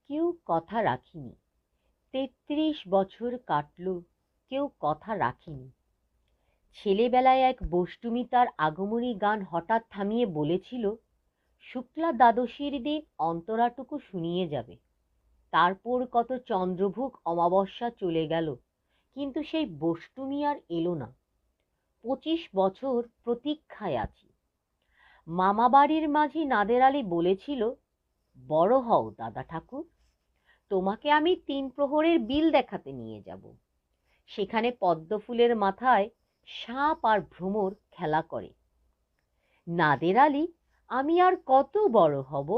কেউ কথা রাখিনি। ৩৩ বছর কাটল, কেউ কথা রাখেনি। ছেলেবেলায় এক বষ্টমী তার আগমনী গান হঠাৎ থামিয়ে বলেছিল, শুক্লা দ্বাদশীর দিন অন্তরাটুকু শুনিয়ে যাবে। তারপর কত চন্দ্রভোগ অমাবস্যা চলে গেল, কিন্তু সেই বষ্টমী আর এলো না। ২৫ বছর প্রতীক্ষায় আছি। মামাবাড়ির মাঝি নাদের আলী বলেছিল, বড় হও দাদা ঠাকুর, তোমাকে আমি ৩ প্রহরের বিল দেখাতে নিয়ে যাব। সেখানে পদ্মফুলের মাথায় সাপ আর ভ্রমর খেলা করে। নাদের আলী, আমি আর কত বড় হব?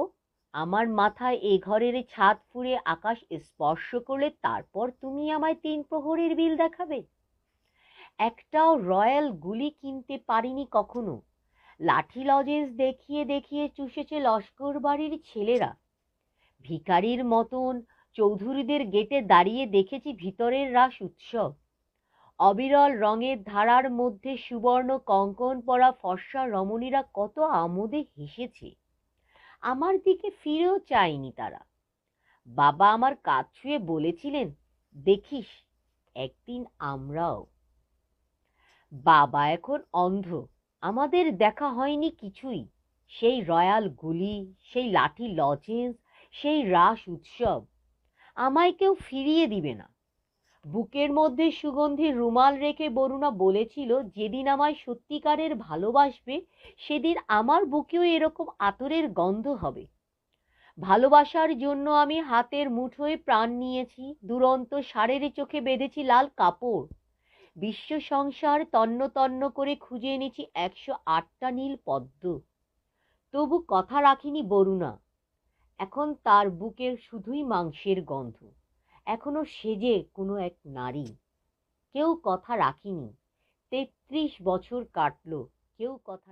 আমার মাথায় এ ঘরের ছাদ ফুঁড়ে আকাশ স্পর্শ করলে তারপর তুমি আমায় ৩ প্রহরের বিল দেখাবে? একটাও রয়্যাল গুলি কিনতে পারিনি কখনো। লাঠি লজেন্স দেখিয়ে দেখিয়ে চুষেছে লস্কর বাড়ির ছেলেরা। ভিখারির মতন চৌধুরীদের গেটে দাঁড়িয়ে দেখেছি ভিতরের রাস উৎসব। অবিরল রঙের ধারার মধ্যে সুবর্ণ কঙ্কন পরা ফর্সা রমণীরা কত আমোদে হেসেছে। আমার দিকে ফিরেও চায়নি তারা। বাবা আমার কাঁধ ছুঁয়ে বলেছিলেন, দেখিস একদিন আমরাও। বাবা এখন অন্ধ, আমাদের দেখা হয়নি কিছুই। সেই রয়্যাল গুলি, সেই লাঠি লজেন্স, সেই রাস উৎসব আমায় কেউ ফিরিয়ে দিবে না। বুকের মধ্যে সুগন্ধি রুমাল রেখে বরুণা বলেছিল, যেদিন আমায় সত্যিকারের ভালোবাসবে সেদিন আমার বুকেও এরকম আতরের গন্ধ হবে। ভালোবাসার জন্য আমি হাতের মুঠোয় প্রাণ নিয়েছি, দুরন্ত ষাঁড়ের চোখে বেঁধেছি লাল কাপড়। বিশ্ব সংসার তন্ন তন্ন করে খুঁজে এনেছি ১০৮টা নীল পদ্ম। তবু কথা রাখিনি বরুণা। এখন তার বুকের শুধুই মাংসের গন্ধ, এখনো সেজে কোনো এক নারী। কেউ কথা রাখিনি। ৩৩ বছর কাটল, কেউ কথা